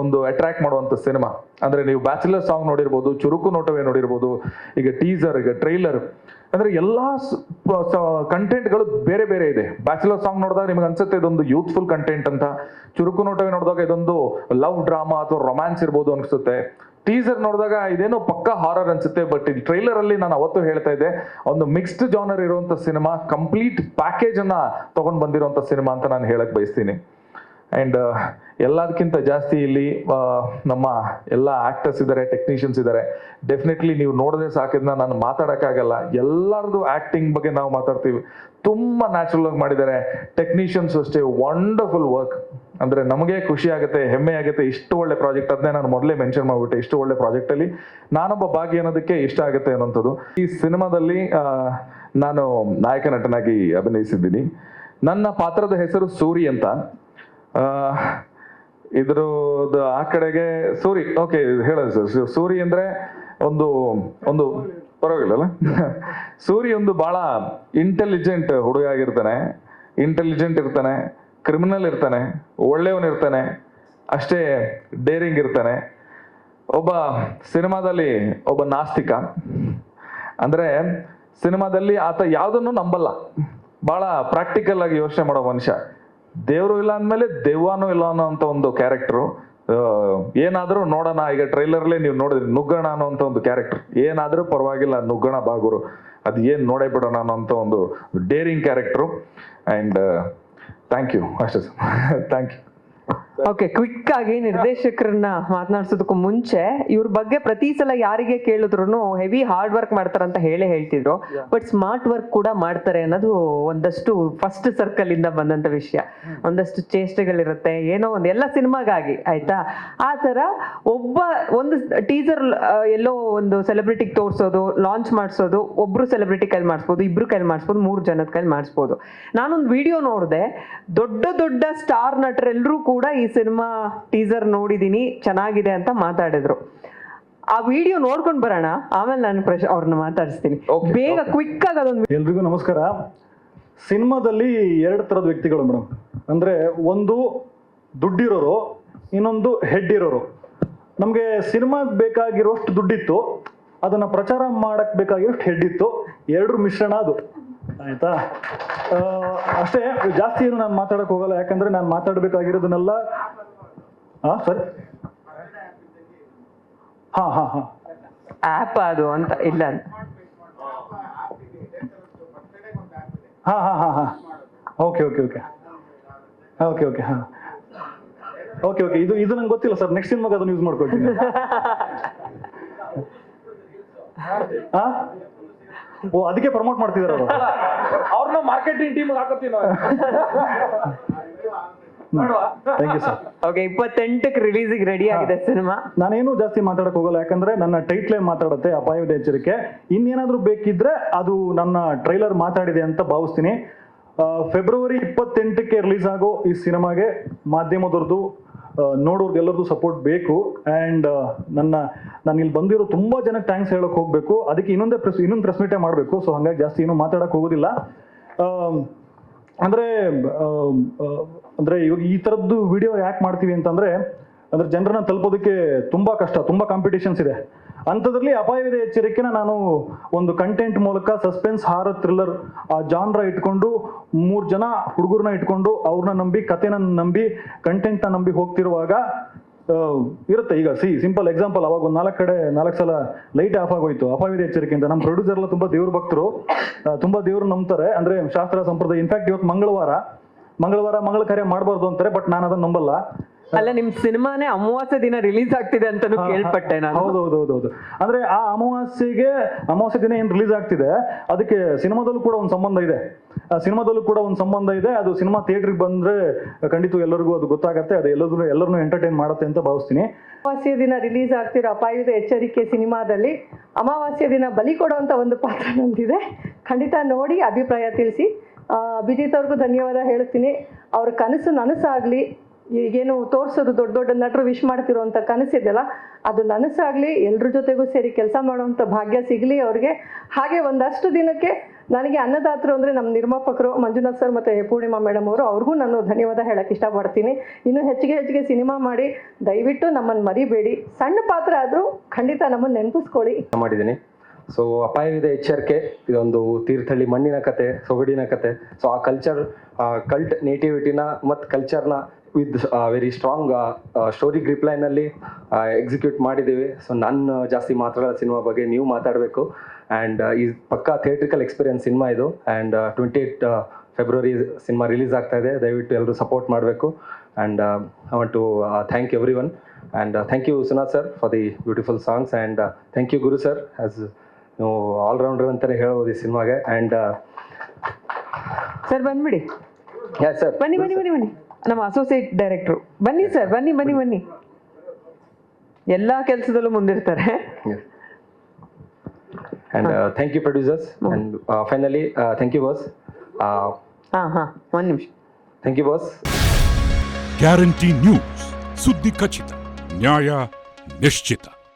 ಒಂದು ಅಟ್ರಾಕ್ಟ್ ಮಾಡುವಂತ ಸಿನಿಮಾ. ಅಂದ್ರೆ ನೀವು ಬ್ಯಾಚುಲರ್ ಸಾಂಗ್ ನೋಡಿರ್ಬೋದು, ಚುರುಕು ನೋಟವೇ ನೋಡಿರ್ಬೋದು, ಈಗ ಟೀಸರ್, ಈಗ ಟ್ರೈಲರ್, ಅಂದ್ರೆ ಎಲ್ಲಾ ಕಂಟೆಂಟ್ಗಳು ಬೇರೆ ಬೇರೆ ಇದೆ. ಬ್ಯಾಚುಲರ್ ಸಾಂಗ್ ನೋಡಿದಾಗ ನಿಮ್ಗೆ ಅನ್ಸುತ್ತೆ ಇದೊಂದು ಯೂತ್ಫುಲ್ ಕಂಟೆಂಟ್ ಅಂತ, ಚುರುಕು ನೋಟವೇ ನೋಡಿದಾಗ ಇದೊಂದು ಲವ್ ಡ್ರಾಮಾ ಅಥವಾ ರೊಮ್ಯಾನ್ಸ್ ಇರ್ಬೋದು ಅನ್ಸುತ್ತೆ, ಟೀಸರ್ ನೋಡಿದಾಗ ಇದೇನೋ ಪಕ್ಕ ಹಾರರ್ ಅನ್ಸುತ್ತೆ. ಬಟ್ ಈ ಟ್ರೈಲರ್ ಅಲ್ಲಿ ನಾನು ಅವತ್ತು ಹೇಳ್ತಾ ಇದ್ದೆ, ಒಂದು ಮಿಕ್ಸ್ಡ್ ಜಾನರ್ ಇರುವಂತ ಸಿನಿಮಾ, ಕಂಪ್ಲೀಟ್ ಪ್ಯಾಕೇಜ್ ಅನ್ನ ತಗೊಂಡ್ ಬಂದಿರುವಂತ ಸಿನಿಮಾ ಅಂತ ನಾನು ಹೇಳಕ್ ಬಯಸ್ತೀನಿ. ಅಂಡ್ ಎಲ್ಲದಕ್ಕಿಂತ ಜಾಸ್ತಿ ಇಲ್ಲಿ ನಮ್ಮ ಎಲ್ಲ ಆಕ್ಟರ್ಸ್ ಇದ್ದಾರೆ, ಟೆಕ್ನಿಷಿಯನ್ಸ್ ಇದ್ದಾರೆ. ಡೆಫಿನೆಟ್ಲಿ ನೀವು ನೋಡಿದ್ರೆ ಸಾಕಿದ್ನ ನಾನು ಮಾತಾಡಕ್ಕಾಗಲ್ಲ. ಎಲ್ಲರದು ಆಕ್ಟಿಂಗ್ ಬಗ್ಗೆ ನಾವು ಮಾತಾಡ್ತೀವಿ, ತುಂಬಾ ನ್ಯಾಚುರಲ್ ಆಗಿ ಮಾಡಿದ್ದಾರೆ. ಟೆಕ್ನಿಷಿಯನ್ಸ್ ಅಷ್ಟೇ ವಂಡರ್ಫುಲ್ ವರ್ಕ್. ಅಂದ್ರೆ ನಮಗೆ ಖುಷಿ ಆಗುತ್ತೆ, ಹೆಮ್ಮೆ ಆಗುತ್ತೆ. ಇಷ್ಟು ಒಳ್ಳೆ ಪ್ರಾಜೆಕ್ಟ್, ಅದನ್ನೇ ನಾನು ಮೊದಲೇ ಮೆನ್ಷನ್ ಮಾಡ್ಬಿಟ್ಟೆ, ಇಷ್ಟು ಒಳ್ಳೆ ಪ್ರಾಜೆಕ್ಟ್ ಅಲ್ಲಿ ನಾನೊಬ್ಬ ಭಾಗಿ ಅನ್ನೋದಕ್ಕೆ ಇಷ್ಟ ಆಗುತ್ತೆ ಅನ್ನೋಂಥದ್ದು. ಈ ಸಿನಿಮಾದಲ್ಲಿ ನಾನು ನಾಯಕ ನಟನಾಗಿ ಅಭಿನಯಿಸಿದ್ದೀನಿ. ನನ್ನ ಪಾತ್ರದ ಹೆಸರು ಸೂರಿ ಅಂತ. ಇದ್ರದ್ದು ಆ ಕಡೆಗೆ ಸೂರಿ, ಓಕೆ ಹೇಳೋದು ಸರ್. ಸೂರಿ ಅಂದ್ರೆ ಒಂದು ಪರವಾಗಿಲ್ಲಲ್ಲ. ಸೂರಿ ಒಂದು ಬಹಳ ಇಂಟೆಲಿಜೆಂಟ್ ಹುಡುಗ ಆಗಿರ್ತಾನೆ, ಇಂಟೆಲಿಜೆಂಟ್ ಇರ್ತಾನೆ, ಕ್ರಿಮಿನಲ್ ಇರ್ತಾನೆ, ಒಳ್ಳೆಯವನಿರ್ತಾನೆ, ಅಷ್ಟೇ ಡೇರಿಂಗ್ ಇರ್ತಾನೆ. ಒಬ್ಬ ಸಿನಿಮಾದಲ್ಲಿ ಒಬ್ಬ ನಾಸ್ತಿಕ. ಅಂದ್ರೆ ಸಿನಿಮಾದಲ್ಲಿ ಆತ ಯಾವುದನ್ನು ನಂಬಲ್ಲ, ಬಹಳ ಪ್ರಾಕ್ಟಿಕಲ್ ಆಗಿ ಯೋಚನೆ ಮಾಡೋ ಮನುಷ್ಯ. ದೇವರು ಇಲ್ಲ ಅಂದಮೇಲೆ ದೆವ್ವನೂ ಇಲ್ಲ ಅನ್ನೋ ಅಂತ ಒಂದು ಕ್ಯಾರೆಕ್ಟರು. ಏನಾದ್ರೂ ನೋಡೋಣ, ಈಗ ಟ್ರೈಲರ್ಲೇ ನೀವು ನೋಡಿದ್ರಿ, ನುಗ್ಗಣ ಅನ್ನೋ ಅಂತ ಒಂದು ಕ್ಯಾರೆಕ್ಟರ್. ಏನಾದ್ರೂ ಪರವಾಗಿಲ್ಲ, ನುಗ್ಗಣ ಬಾಗುರು, ಅದು ಏನ್ ನೋಡೇ ಬಿಡೋಣ ಅನ್ನೋಂಥ ಒಂದು daring character. And thank you, ಅಷ್ಟೇ sir. Thank you. Okay, quick ಆಗಿ ನಿರ್ದೇಶಕರನ್ನ ಮಾತನಾಡ್ಸೋದಕ್ಕೂ ಮುಂಚೆ ಇವ್ರ ಬಗ್ಗೆ ಪ್ರತಿ ಸಲ ಯಾರಿಗೆ ಕೇಳಿದ್ರು ಹೆವಿ ಹಾರ್ಡ್ ವರ್ಕ್ ಮಾಡ್ತಾರಂತ ಹೇಳ್ತಿದ್ರು. ಬಟ್ ಸ್ಮಾರ್ಟ್ ವರ್ಕ್ ಕೂಡ ಮಾಡ್ತಾರೆ ಅನ್ನೋದು ಒಂದಷ್ಟು ಫಸ್ಟ್ ಸರ್ಕಲ್ ಇಂದ ಬಂದಂತ ವಿಷಯ. ಒಂದಷ್ಟು ಚೇಷ್ಟೆಗಳಿರುತ್ತೆ, ಏನೋ ಒಂದು ಎಲ್ಲ ಸಿನಿಮಾಗಾಗಿ ಆಯ್ತಾ. ಆ ತರ ಒಂದು ಟೀಸರ್ ಎಲ್ಲೋ ಒಂದು ಸೆಲೆಬ್ರಿಟಿಗೆ ತೋರಿಸೋದು, ಲಾಂಚ್ ಮಾಡಿಸೋದು, ಒಬ್ರು ಸೆಲೆಬ್ರಿಟಿ ಕೈಲಿ ಮಾಡಿಸ್ಬೋದು, ಇಬ್ರು ಕೈಲಿ ಮಾಡಿಸ್ಬೋದು, 3 ಜನದ ಕೈಲಿ ಮಾಡಿಸ್ಬೋದು. ನಾನೊಂದು ವಿಡಿಯೋ ನೋಡಿದೆ, ದೊಡ್ಡ ದೊಡ್ಡ ಸ್ಟಾರ್ ನಟರೆಲ್ಲರೂ ಕೂಡ ಈ ಸಿನಿಮಾ ಟೀಸರ್ ನೋಡಿದೀನಿ, ಚೆನ್ನಾಗಿದೆ ಅಂತ ಮಾತಾಡಿದ್ರು. ಆ ವಿಡಿಯೋ ನೋಡ್ಕೊಂಡು ಬರೋಣ, ಆಮೇಲೆ ನಾನು ಅವ್ರನ್ನ ಮಾತಾಡಿಸ್ತೀನಿ. ಬೇಗ ಕ್ವಿಕ್ ಆಗಿ ಅದೊಂದು. ಎಲ್ರಿಗೂ ನಮಸ್ಕಾರ. ಸಿನಿಮಾದಲ್ಲಿ 2 ಥರದ ವ್ಯಕ್ತಿಗಳು ಮೇಡಮ್. ಅಂದ್ರೆ ಒಂದು ದುಡ್ಡಿರೋರು, ಇನ್ನೊಂದು ಹೆಡ್ ಇರೋರು. ನಮಗೆ ಸಿನಿಮಾಗೆ ಬೇಕಾಗಿರೋಷ್ಟು ದುಡ್ಡಿತ್ತು, ಅದನ್ನು ಪ್ರಚಾರ ಮಾಡಕ್ಕೆ ಬೇಕಾಗಿರೋಷ್ಟು ಹೆಡ್ ಇತ್ತು, ಎರಡರ ಮಿಶ್ರಣ ಅದು. ಆಯಿತಾ? ಅಷ್ಟೇ, ಜಾಸ್ತಿ ಏನು ನಾನು ಮಾತಾಡೋಕ್ಕೆ ಹೋಗಲ್ಲ, ಯಾಕಂದರೆ ನಾನು ಮಾತಾಡಬೇಕಾಗಿರೋದನ್ನೆಲ್ಲ ಸರಿ ಹಾಂ ಆ್ಯಪ್ ಅದು ಅಂತ ಇಲ್ಲ. ಹಾಂ ಓಕೆ ಹಾಂ ಓಕೆ ಇದು ನಂಗೆ ಗೊತ್ತಿಲ್ಲ ಸರ್, ನೆಕ್ಸ್ಟ್ ಸಿನಿಮಾಗೆ ಅದನ್ನು ಯೂಸ್ ಮಾಡ್ಕೊಳ್ತೀನಿ. ಓ, ಅದಕ್ಕೆ ಪ್ರಮೋಟ್ ಮಾಡ್ತಿದ್ದಾರೆ ಅವರು. ಅವ್ರನ್ನ ಮಾರ್ಕೆಟಿಂಗ್ ಟೀಮ್ ಹಾಕತ್ತೀವಿ ನಾವು. Thank you sir. ಓಕೆ, 28ಕ್ಕೆ ರಿಲೀಸಿಗೆ ರೆಡಿ ಆಗಿದೆ ಸಿನಿಮಾ. ನಾನೇನು ಜಾಸ್ತಿ ಮಾತಾಡಕ್ ಹೋಗಲ್ಲ, ಯಾಕಂದ್ರೆ ನನ್ನ ಟೈಟ್ಲೇ ಮಾತಾಡುತ್ತೆ, ಅಪಾಯದ ಎಚ್ಚರಿಕೆ. ಇನ್ನೇನಾದ್ರೂ ಬೇಕಿದ್ರೆ ಅದು ನನ್ನ ಟ್ರೈಲರ್ ಮಾತಾಡಿದೆ ಅಂತ ಭಾವಿಸ್ತೀನಿ. ಫೆಬ್ರವರಿ 28ಕ್ಕೆ ರಿಲೀಸ್ ಆಗೋ ಈ ಸಿನಿಮಾಗೆ ಮಾಧ್ಯಮದವ್ರದ್ದು, ನೋಡೋರ್ದು ಎಲ್ಲರದ್ದು ಸಪೋರ್ಟ್ ಬೇಕು. ಆ್ಯಂಡ್ ನಾನು ಇಲ್ಲಿ ಬಂದಿರೋ ತುಂಬ ಜನಕ್ಕೆ ಥ್ಯಾಂಕ್ಸ್ ಹೇಳೋಕೆ ಹೋಗಬೇಕು. ಅದಕ್ಕೆ ಇನ್ನೊಂದು ಪ್ರೆಸ್ ಮೀಟೇ ಮಾಡಬೇಕು. ಸೊ ಹಾಗಾಗಿ ಜಾಸ್ತಿ ಏನೂ ಮಾತಾಡೋಕೆ ಹೋಗೋದಿಲ್ಲ. ಅಂದರೆ ಇವಾಗ ಈ ಥರದ್ದು ವಿಡಿಯೋ ಯಾಕೆ ಮಾಡ್ತೀವಿ ಅಂತಂದರೆ, ಅಂದರೆ ಜನರನ್ನ ತಲುಪೋದಕ್ಕೆ ತುಂಬ ಕಷ್ಟ, ತುಂಬ ಕಾಂಪಿಟೇಷನ್ಸ್ ಇದೆ. ಅಂಥದ್ರಲ್ಲಿ ಅಪಾಯವಿದೆ ಎಚ್ಚರಿಕೆನ ನಾನು ಒಂದು ಕಂಟೆಂಟ್ ಮೂಲಕ ಸಸ್ಪೆನ್ಸ್, ಹಾರರ್, ಥ್ರಿಲ್ಲರ್ ಆ ಜಾನ್ರ ಇಟ್ಕೊಂಡು 3 ಜನ ಹುಡುಗರನ್ನ ಇಟ್ಕೊಂಡು ಅವ್ರನ್ನ ನಂಬಿ, ಕಥೆನ ನಂಬಿ, ಕಂಟೆಂಟ್ನ ನಂಬಿ ಹೋಗ್ತಿರುವಾಗ ಇರುತ್ತೆ. ಈಗ ಸಿಂಪಲ್ ಎಕ್ಸಾಂಪಲ್, ಅವಾಗ ಒಂದು 4 ಸಲ ಲೈಟ್ ಆಫ್ ಆಗೋಯ್ತು ಅಪಾಯವಿದೆ ಎಚ್ಚರಿಕೆ ಅಂತ. ನಮ್ಮ ಪ್ರೊಡ್ಯೂಸರ್ ಎಲ್ಲ ತುಂಬ ದೇವ್ರ ಭಕ್ತರು, ತುಂಬ ದೇವ್ರು ನಂಬ್ತಾರೆ, ಅಂದರೆ ಶಾಸ್ತ್ರ ಸಂಪ್ರದಾಯ. ಇನ್ಫ್ಯಾಕ್ಟ್ ಇವತ್ತು ಮಂಗಳವಾರ ಮಂಗಳ ಕಾರ್ಯ ಮಾಡಬಾರ್ದು ಅಂತಾರೆ, ಬಟ್ ನಾನು ಅದನ್ನ ನಂಬಲ್ಲ. ಅಲ್ಲ, ನಿಮ್ ಸಿನಿಮಾನೇ ಅಮಾವಾಸ್ಯೆ ದಿನ ರಿಲೀಸ್ ಆಗ್ತಿದೆ ಅಂತಾನು ಕೇಳ್ಪಟ್ಟೆ ನಾನು. ಹೌದು. ಅಂದ್ರೆ ಆ ಅಮಾವಾಸ್ಯೆ ದಿನ ಏನ್ ರಿಲೀಸ್ ಆಗ್ತಿದೆ, ಅದಕ್ಕೆ ಸಿನಿಮಾದಲ್ಲೂ ಕೂಡ ಒಂದು ಸಂಬಂಧ ಇದೆ. ಅದು ಸಿನಿಮಾ ಥಿಯೇಟ್ರಿಗೆ ಬಂದ್ರೆ ಖಂಡಿತ ಎಲ್ಲರಿಗೂ ಅದು ಗೊತ್ತಾಗತ್ತೆ, ಅದು ಎಲ್ಲರನ್ನೂ ಎಂಟರ್ಟೈನ್ ಮಾಡುತ್ತೆ ಅಂತ ಭಾವಿಸ್ತೀನಿ. ಅಮಾವಾಸ್ಯೆ ದಿನ ರಿಲೀಸ್ ಆಗ್ತಿರೋ ಅಪಾಯದ ಎಚ್ಚರಿಕೆ ಸಿನಿಮಾದಲ್ಲಿ ಅಮಾವಾಸ್ಯೆ ದಿನ ಬಲಿ ಕೊಡುವಂತ ಒಂದು ಪಾತ್ರ ನಮ್ದಿದೆ. ಖಂಡಿತ ನೋಡಿ ಅಭಿಪ್ರಾಯ ತಿಳಿಸಿ. ಅಭಿಜಿತ್ ಅವ್ರಿಗೂ ಧನ್ಯವಾದ ಹೇಳ್ತೀನಿ. ಅವ್ರ ಕನಸು ನನಸಾಗ್ಲಿ. ಈಗೇನು ತೋರಿಸೋದು ದೊಡ್ಡ ನಟರು ವಿಶ್ ಮಾಡ್ತಿರೋಂಥ ಕನಸಿದೆಯಲ್ಲ, ಅದು ನನಸಾಗಲಿ, ಎಲ್ಲರ ಜೊತೆಗೂ ಸೇರಿ ಕೆಲಸ ಮಾಡೋವಂಥ ಭಾಗ್ಯ ಸಿಗಲಿ ಅವ್ರಿಗೆ. ಹಾಗೆ ಒಂದಷ್ಟು ದಿನಕ್ಕೆ ನನಗೆ ಅನ್ನದಾತರು ಅಂದರೆ ನಮ್ಮ ನಿರ್ಮಾಪಕರು ಮಂಜುನಾಥ್ ಸರ್ ಮತ್ತು ಪೂರ್ಣಿಮಾ ಮೇಡಮ್ ಅವರು, ಅವ್ರಿಗೂ ನಾನು ಧನ್ಯವಾದ ಹೇಳಕ್ಕೆ ಇಷ್ಟಪಡ್ತೀನಿ. ಇನ್ನೂ ಹೆಚ್ಚಿಗೆ ಸಿನಿಮಾ ಮಾಡಿ ದಯವಿಟ್ಟು ನಮ್ಮನ್ನು ಮರಿಬೇಡಿ. ಸಣ್ಣ ಪಾತ್ರ ಆದರೂ ಖಂಡಿತ ನಮ್ಮನ್ನು ನೆನಪಿಸ್ಕೊಳ್ಳಿ. ಮಾಡಿದ್ದೀನಿ. ಸೊ ಅಪಾಯವಿದೆ ಎಚ್ಚರಿಕೆ ಇದೊಂದು ತೀರ್ಥಹಳ್ಳಿ ಮಣ್ಣಿನ ಕತೆ, ಸೊಗಡಿನ ಕತೆ. ಸೊ ಆ ಕಲ್ಟ್ ನೇಟಿವಿಟಿನ ಮತ್ತು ಕಲ್ಚರ್ನ with very strong story grip ಲೈನಲ್ಲಿ ಎಕ್ಸಿಕ್ಯೂಟ್ ಮಾಡಿದ್ದೀವಿ. ಸೊ ನಾನು ಜಾಸ್ತಿ ಮಾತಾಡೋ ಸಿನಿಮಾ ಬಗ್ಗೆ ನೀವು ಮಾತಾಡಬೇಕು. ಆ್ಯಂಡ್ ಈ ಪಕ್ಕಾ ಥಿಯೇಟ್ರಿಕಲ್ ಎಕ್ಸ್ಪೀರಿಯನ್ಸ್ ಸಿನಿಮಾ ಇದು. ಆ್ಯಂಡ್ 28 ಫೆಬ್ರವರಿ ಸಿನಿಮಾ ರಿಲೀಸ್ ಆಗ್ತಾ ಇದೆ. ದಯವಿಟ್ಟು ಎಲ್ಲರೂ ಸಪೋರ್ಟ್ ಮಾಡಬೇಕು. And I want to thank everyone. And thank you Sunath sir for the beautiful songs. And thank you Guru sir, as ನೀವು ಆಲ್ರೌಂಡರ್ ಅಂತಲೇ ಹೇಳ್ಬೋದು ಈ ಸಿನಿಮಾಗೆ. ಆ್ಯಂಡ್ ಸರ್ ಬಂದ್ಬಿಡಿ. ಸರ್ ಬನ್ನಿ. ನಮ್ಮ ಅಸೋಸಿಯೇಟ್ ಡೈರೆಕ್ಟ್ರು ಬನ್ನಿ ಸರ್, ಬನ್ನಿ. ಎಲ್ಲ ಕೆಲಸದಲ್ಲೂ ಮುಂದಿರ್ತಾರೆ. And thank you producers. And finally thank you boss. ಒಂದು ನಿಮಿಷ. Thank you boss. Guarantee news, ಸುದ್ದಿ ಖಚಿತ, ನ್ಯಾಯ ನಿಶ್ಚಿತ.